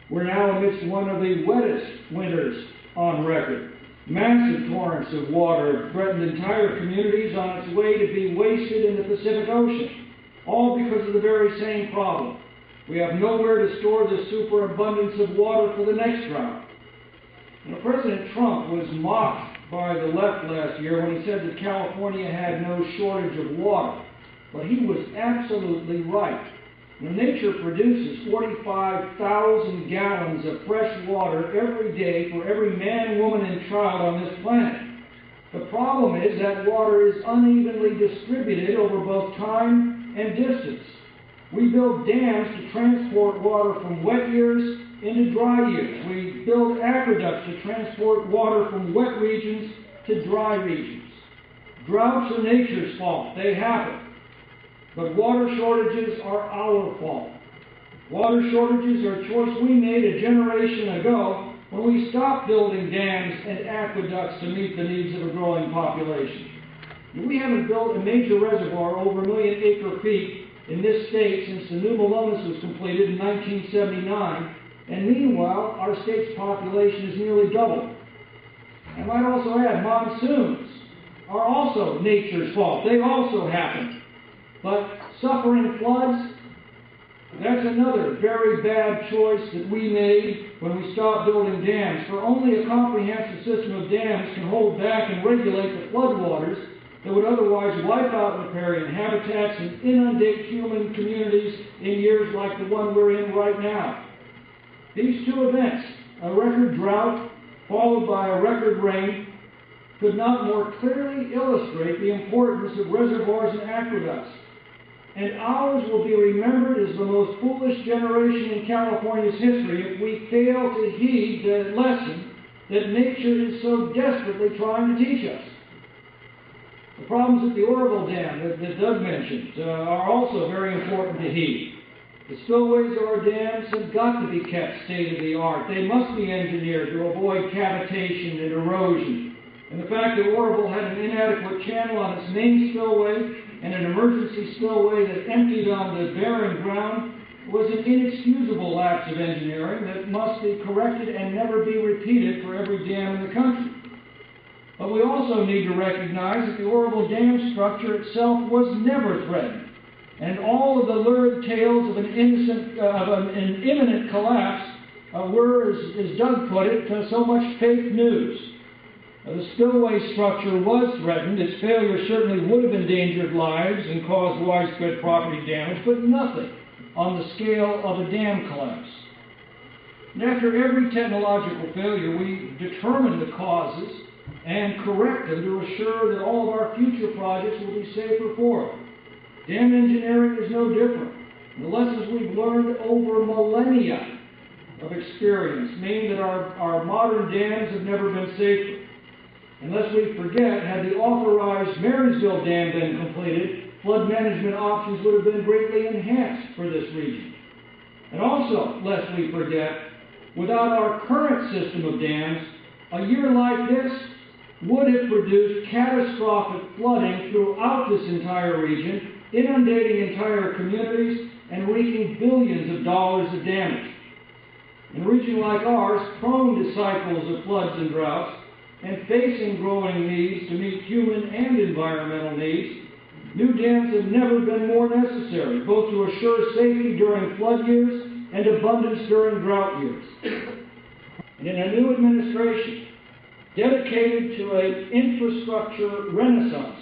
We're now amidst one of the wettest winters on record. Massive torrents of water have threatened entire communities on its way to be wasted in the Pacific Ocean, all because of the very same problem. We have nowhere to store the superabundance of water for the next drought. Now, President Trump was mocked by the left last year when he said that California had no shortage of water. But he was absolutely right. Now, nature produces 45,000 gallons of fresh water every day for every man, woman, and child on this planet. The problem is that water is unevenly distributed over both time and distance. We build dams to transport water from wet years into dry years. We build aqueducts to transport water from wet regions to dry regions. Droughts are nature's fault. They happen. But water shortages are our fault. Water shortages are a choice we made a generation ago when we stopped building dams and aqueducts to meet the needs of a growing population. We haven't built a major reservoir over 1 million acre-feet in this state since the New Melones was completed in 1979, and meanwhile, our state's population has nearly doubled. I might also add, monsoons are also nature's fault. They also happen. But suffering floods, that's another very bad choice that we made when we stopped building dams. For only a comprehensive system of dams can hold back and regulate the floodwaters that would otherwise wipe out riparian habitats and inundate human communities in years like the one we're in right now. These two events, a record drought followed by a record rain, could not more clearly illustrate the importance of reservoirs and aqueducts. And ours will be remembered as the most foolish generation in California's history if we fail to heed the lesson that nature is so desperately trying to teach us. The problems at the Oroville Dam that Doug mentioned are also very important to heed. The spillways of our dams have got to be kept state-of-the-art. They must be engineered to avoid cavitation and erosion. And the fact that Oroville had an inadequate channel on its main spillway and an emergency spillway that emptied on the barren ground was an inexcusable lapse of engineering that must be corrected and never be repeated for every dam in the country. But we also need to recognize that the Oroville Dam structure itself was never threatened, and all of the lurid tales of an imminent collapse were, as Doug put it, so much fake news. The spillway structure was threatened. Its failure certainly would have endangered lives and caused widespread property damage, but nothing on the scale of a dam collapse. And after every technological failure, we determine the causes and correct them to assure that all of our future projects will be safer for them. Dam engineering is no different. And the lessons we've learned over millennia of experience mean that our modern dams have never been safer. Unless we forget, had the authorized Marysville Dam been completed, flood management options would have been greatly enhanced for this region. And also, lest we forget, without our current system of dams, a year like this would have produced catastrophic flooding throughout this entire region, inundating entire communities and wreaking billions of dollars of damage. In a region like ours, prone to cycles of floods and droughts, and facing growing needs to meet human and environmental needs, new dams have never been more necessary, both to assure safety during flood years and abundance during drought years. And in a new administration dedicated to an infrastructure renaissance,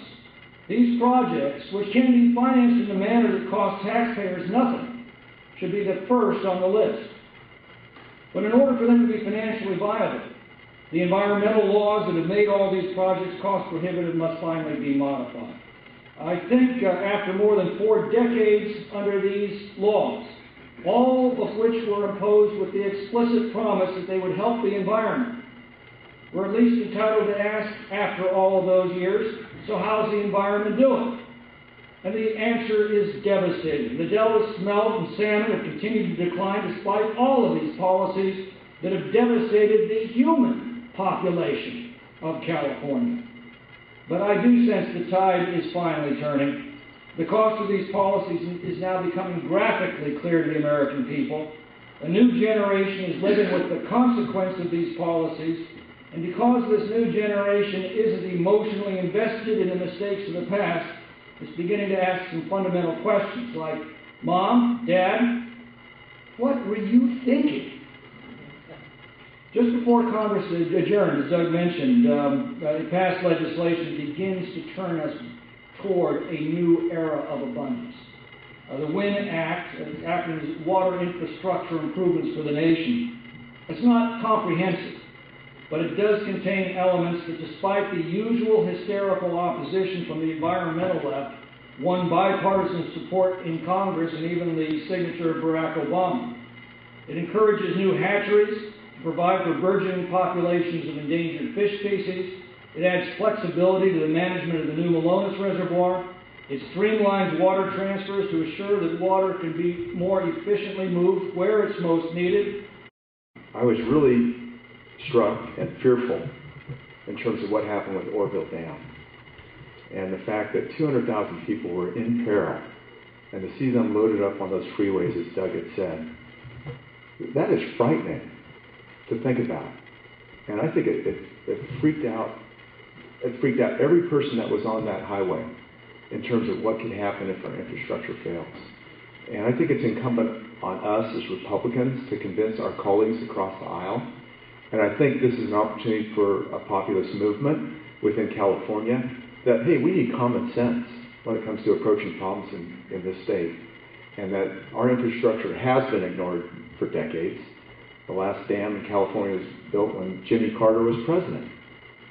these projects, which can be financed in a manner that costs taxpayers nothing, should be the first on the list. But in order for them to be financially viable, the environmental laws that have made all these projects cost prohibitive must finally be modified. I think after more than 4 decades under these laws, all of which were imposed with the explicit promise that they would help the environment, we're at least entitled to ask, after all of those years, so how's the environment doing? And the answer is devastating. The Delta smelt and salmon have continued to decline despite all of these policies that have devastated the human population of California. But I do sense the tide is finally turning. The cost of these policies is now becoming graphically clear to the American people. A new generation is living with the consequence of these policies, and because this new generation isn't emotionally invested in the mistakes of the past, it's beginning to ask some fundamental questions like, Mom, Dad, what were you thinking? Just before Congress adjourned, as Doug mentioned, passed legislation begins to turn us toward a new era of abundance. The WIN Act, acronyms Water Infrastructure Improvements for the Nation. It's not comprehensive, but it does contain elements that, despite the usual hysterical opposition from the environmental left, won bipartisan support in Congress and even the signature of Barack Obama. It encourages new hatcheries to provide for burgeoning populations of endangered fish species. It adds flexibility to the management of the new Malones Reservoir. It streamlines water transfers to assure that water can be more efficiently moved where it's most needed. I was really struck and fearful in terms of what happened with Oroville Dam and the fact that 200,000 people were in peril, and to see them loaded up on those freeways, as Doug had said, that is frightening to think about. And I think it freaked out every person that was on that highway in terms of what could happen if our infrastructure fails. And I think it's incumbent on us as Republicans to convince our colleagues across the aisle. And I think this is an opportunity for a populist movement within California that, hey, we need common sense when it comes to approaching problems in this state. And that our infrastructure has been ignored for decades. The last dam in California was built when Jimmy Carter was president.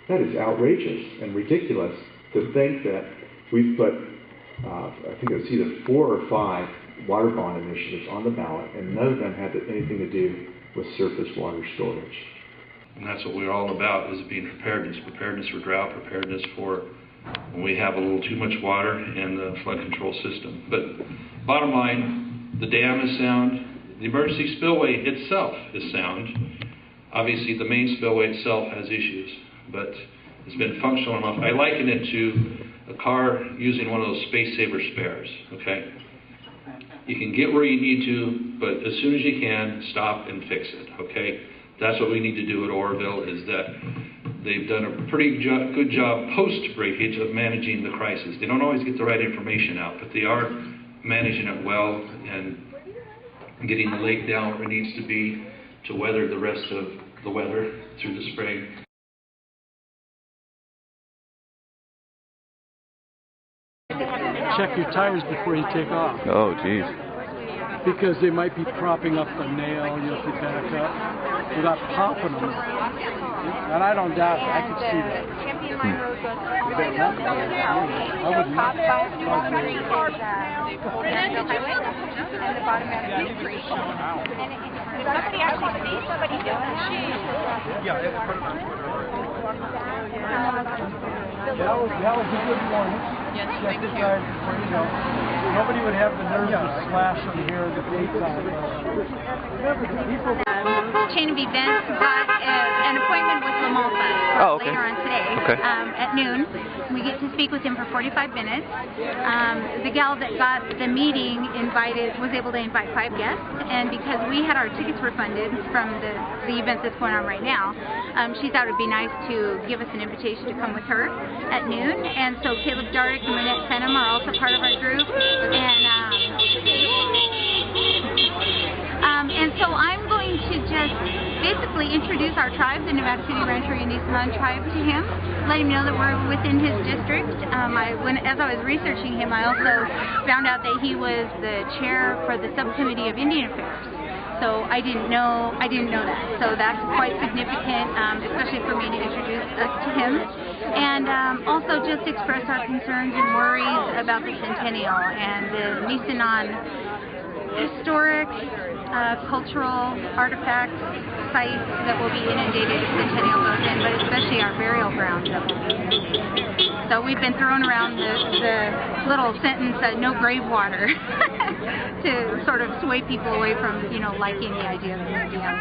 That is outrageous and ridiculous to think that we've put, I think it was either 4 or 5 water bond initiatives on the ballot, and none of them had anything to do with surface water storage. And that's what we're all about, is being preparedness. Preparedness for drought, preparedness for when we have a little too much water and the flood control system. But bottom line, the dam is sound. The emergency spillway itself is sound. Obviously, the main spillway itself has issues, but it's been functional enough. I liken it to a car using one of those space saver spares, okay? You can get where you need to, but as soon as you can, stop and fix it, okay? That's what we need to do at Oroville, is that they've done a pretty good job post-breakage of managing the crisis. They don't always get the right information out, but they are managing it well and getting the lake down where it needs to be to weather the rest of the weather through the spring. Check your tires before you take off. Oh, geez. Because they might be propping up a nail, you know, if you back up, without popping them. And I don't doubt it. I could see that. I wouldn't Somebody actually see somebody doing it? That was a good warning. Yes, check the tires before you go. Nobody would have the nerve to slash them here at the gate time. Chain of events got an appointment with Lawmakers later on today at noon. We get to speak with him for 45 minutes. The gal that got the meeting was able to invite 5 guests, and because we had our tickets refunded from the event that's going on right now, she thought it would be nice to give us an invitation to come with her at noon. And so Caleb Dardick and Renette Fenham are also part of our group, and so I'm going to just basically introduce our tribe, the Nevada City Rancher Indian Salon tribe, to him, let him know that we're within his district. As I was researching him, I also found out that he was the chair for the subcommittee of Indian Affairs. So I didn't know that. So that's quite significant, especially for me to introduce us to him. And also just express our concerns and worries about the centennial and the Nisenan historic, cultural artifacts, sites that will be inundated if centennial goes in, but especially our burial grounds that will be inundated. So we've been throwing around the little sentence, no grave water, to sort of sway people away from, liking the idea of the museum.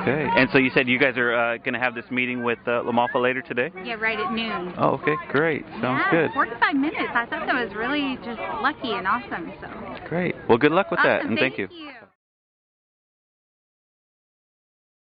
Okay, and so you said you guys are going to have this meeting with LaMalfa later today? Yeah, right at noon. Oh, okay, great. Sounds good. 45 minutes. I thought that was really just lucky and awesome. So. Great. Well, good luck with that, and Thank you. you.